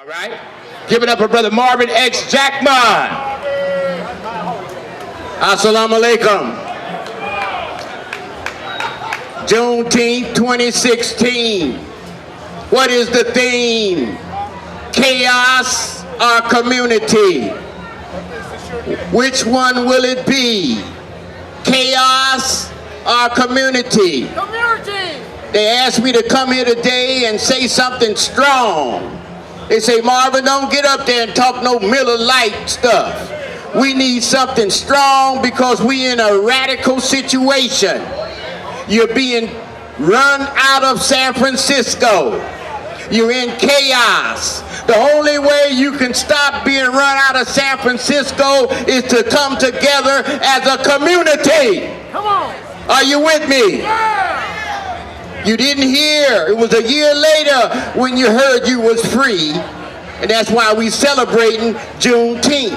All right. Give it up for Brother Marvin X. Jackman. Assalamu alaikum. Juneteeth 2016. What is the theme? Chaos or community? Which one will it be? Chaos or community? Community! They asked me to come here today and say something strong. They say, Marvin, don't get up there and talk no Miller Lite stuff. We need something strong because we in a radical situation. You're being run out of San Francisco. You're in chaos. The only way you can stop being run out of San Francisco is to come together as a community. Come on. Are you with me? Yeah. You didn't hear. It was a year later when you heard you was free. And that's why we celebrating Juneteenth.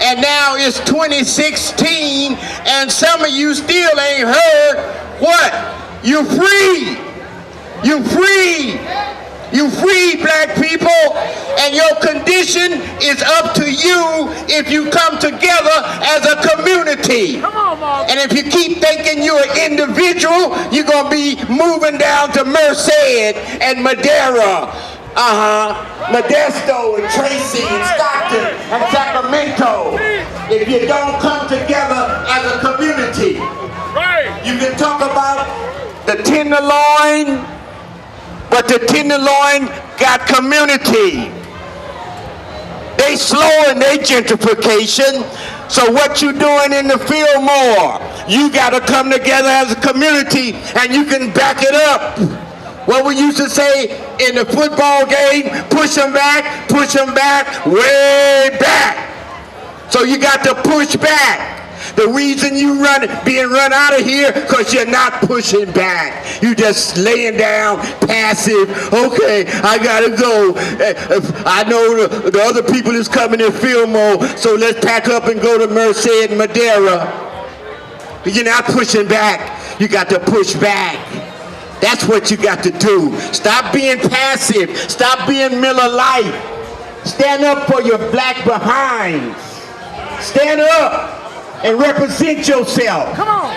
And now it's 2016 and some of you still ain't heard what? You free. You free. You free, black people, and your condition is up to you if you come together as a community. Come on, Marvin. And if you keep thinking you're an individual, you're going to be moving down to Merced and Madera, Modesto and Tracy and Stockton and Sacramento. If you don't come together as a community, Right. you can talk about the Tenderloin, but the Tenderloin got community. They slowing their gentrification. So what you doing in the Fillmore? You got to come together as a community and you can back it up. What we used to say in the football game, push them back, way back. So you got to push back. The reason you being run out of here, because you're not pushing back. You just laying down, passive. Okay, I gotta go. I know the other people is coming in Fillmore, so let's pack up and go to Merced and Madera. You're not pushing back. You got to push back. That's what you got to do. Stop being passive. Stop being Miller Lite. Stand up for your black behinds. Stand up and represent yourself. Come on.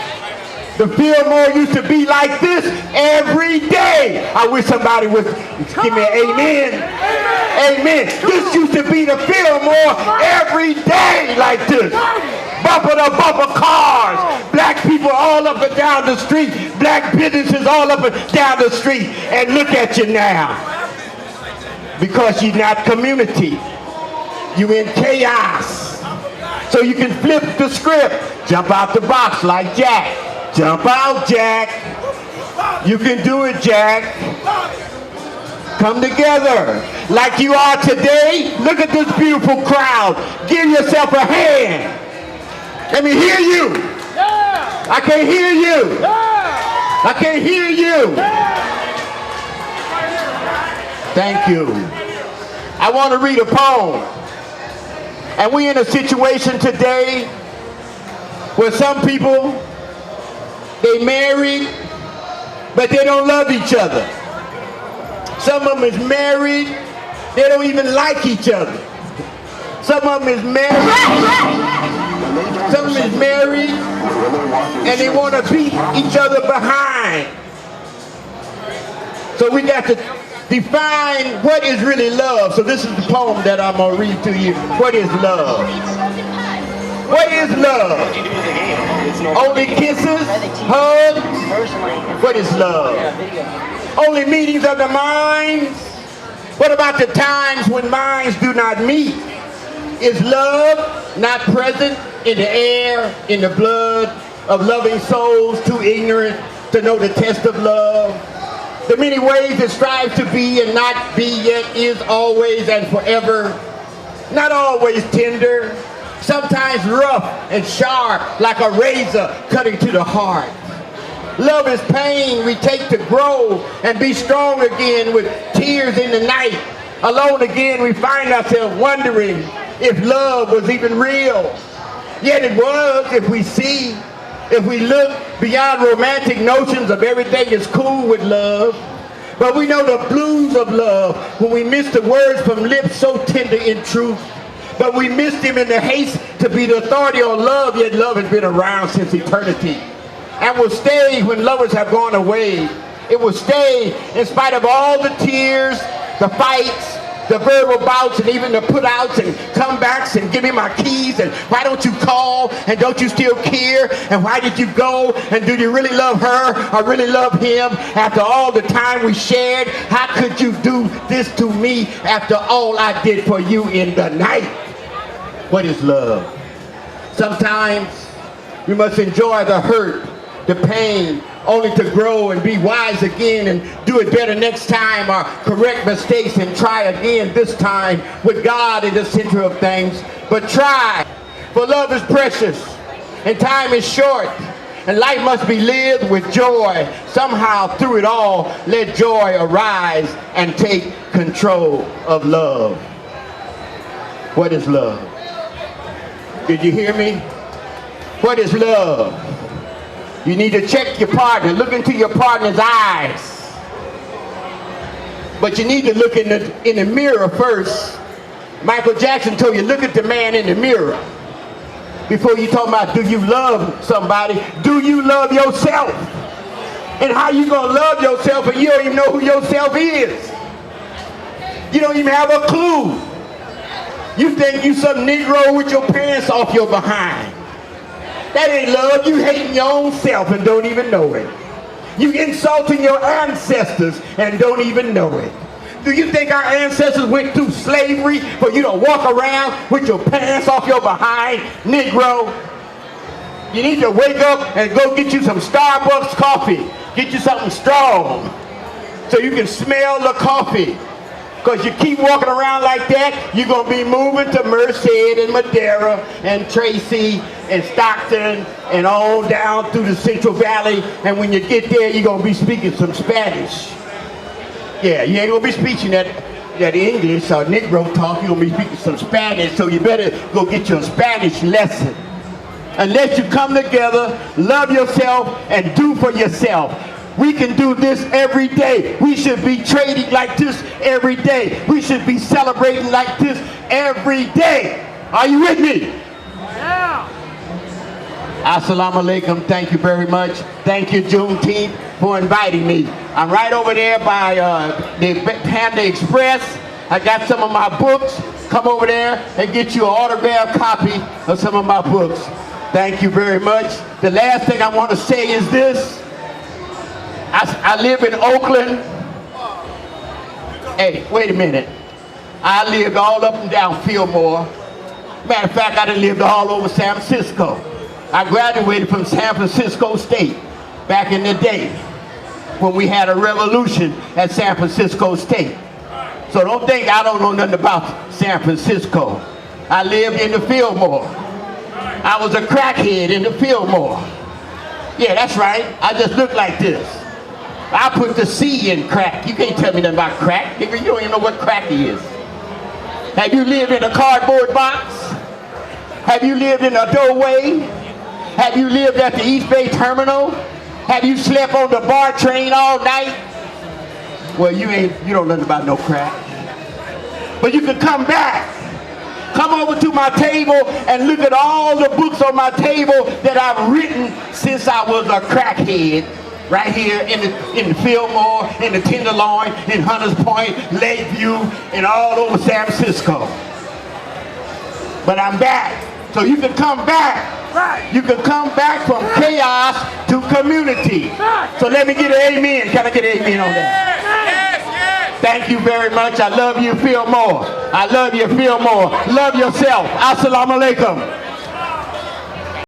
The Fillmore used to be like this every day. I wish somebody would give me an amen. Amen. This used to be the Fillmore every day like this. Bumper to bumper cars. Black people all up and down the street. Black businesses all up and down the street. And look at you now. Because you're not community. You're in chaos. So you can flip the script. Jump out the box like Jack. Jump out, Jack. You can do it, Jack. Come together like you are today. Look at this beautiful crowd. Give yourself a hand. Let me hear you. Yeah. I can't hear you. Yeah. I can't hear you. Thank you. I want to read a poem. And we in a situation today where some people, they married, but they don't love each other. Some of them is married, they don't even like each other. Some of them is married, and they want to beat each other behind. So we got to define what is really love. So this is the poem that I'm going to read to you. What is love? What is love? Only kisses? Hugs? What is love? Only meetings of the minds? What about the times when minds do not meet? Is love not present in the air, in the blood of loving souls too ignorant to know the test of love? The many ways it strives to be and not be, yet is always and forever. Not always tender, sometimes rough and sharp like a razor cutting to the heart. Love is pain we take to grow and be strong again with tears in the night. Alone again we find ourselves wondering if love was even real. Yet it was if we see. If we look beyond romantic notions of everything is cool with love, But we know the blues of love when we miss the words from lips so tender in truth. But we missed him in the haste to be the authority on love, yet love has been around since eternity. And will stay when lovers have gone away. It will stay in spite of all the tears, the fights, the verbal bouts, and even the put-outs and comebacks and give me my keys and why don't you call and don't you still care and why did you go and do you really love her or really love him after all the time we shared? How could you do this to me after all I did for you in the night? What is love? Sometimes we must enjoy the hurt, the pain, only to grow and be wise again and do it better next time or correct mistakes and try again this time with God in the center of things. But try, for love is precious and time is short and life must be lived with joy. Somehow through it all, let joy arise and take control of love. What is love? Did you hear me? What is love? You need to check your partner. Look into your partner's eyes. But you need to look in the mirror first. Michael Jackson told you, look at the man in the mirror. Before you talk about do you love somebody, do you love yourself? And how you gonna love yourself and you don't even know who yourself is? You don't even have a clue. You think you some Negro with your pants off your behind. That ain't love. You hating your own self and don't even know it. You insulting your ancestors and don't even know it. Do you think our ancestors went through slavery for you to walk around with your pants off your behind, Negro? You need to wake up and go get you some Starbucks coffee. Get you something strong so you can smell the coffee. Because you keep walking around like that, you're going to be moving to Merced and Madera and Tracy and Stockton and on down through the Central Valley. And when you get there, you're going to be speaking some Spanish. Yeah, you ain't going to be speaking that English or Negro talk. You're going to be speaking some Spanish, so you better go get your Spanish lesson. Unless you come together, love yourself, and do for yourself. We can do this every day. We should be trading like this every day. We should be celebrating like this every day. Are you with me? Yeah. Assalamu alaikum. Thank you very much. Thank you, Juneteeth, for inviting me. I'm right over there by the Panda Express. I got some of my books. Come over there and get you an autographed copy of some of my books. Thank you very much. The last thing I want to say is this. I live in Oakland. Hey, wait a minute. I lived all up and down Fillmore. Matter of fact, I done lived all over San Francisco. I graduated from San Francisco State back in the day when we had a revolution at San Francisco State. So don't think I don't know nothing about San Francisco. I lived in the Fillmore. I was a crackhead in the Fillmore. Yeah, that's right. I just look like this. I put the C in crack. You can't tell me nothing about crack. Nigga, you don't even know what crack is. Have you lived in a cardboard box? Have you lived in a doorway? Have you lived at the East Bay Terminal? Have you slept on the BART train all night? Well, you don't know nothing about no crack. But you can come back. Come over to my table and look at all the books on my table that I've written since I was a crackhead. Right here in the Fillmore, in the Tenderloin, in Hunters Point, Lakeview, and all over San Francisco. But I'm back, so you can come back. Right. You can come back from chaos to community. So let me get an amen. Can I get an amen on that? Yes. Thank you very much. I love you, Fillmore. I love you, Fillmore. Love yourself. Assalamu alaikum.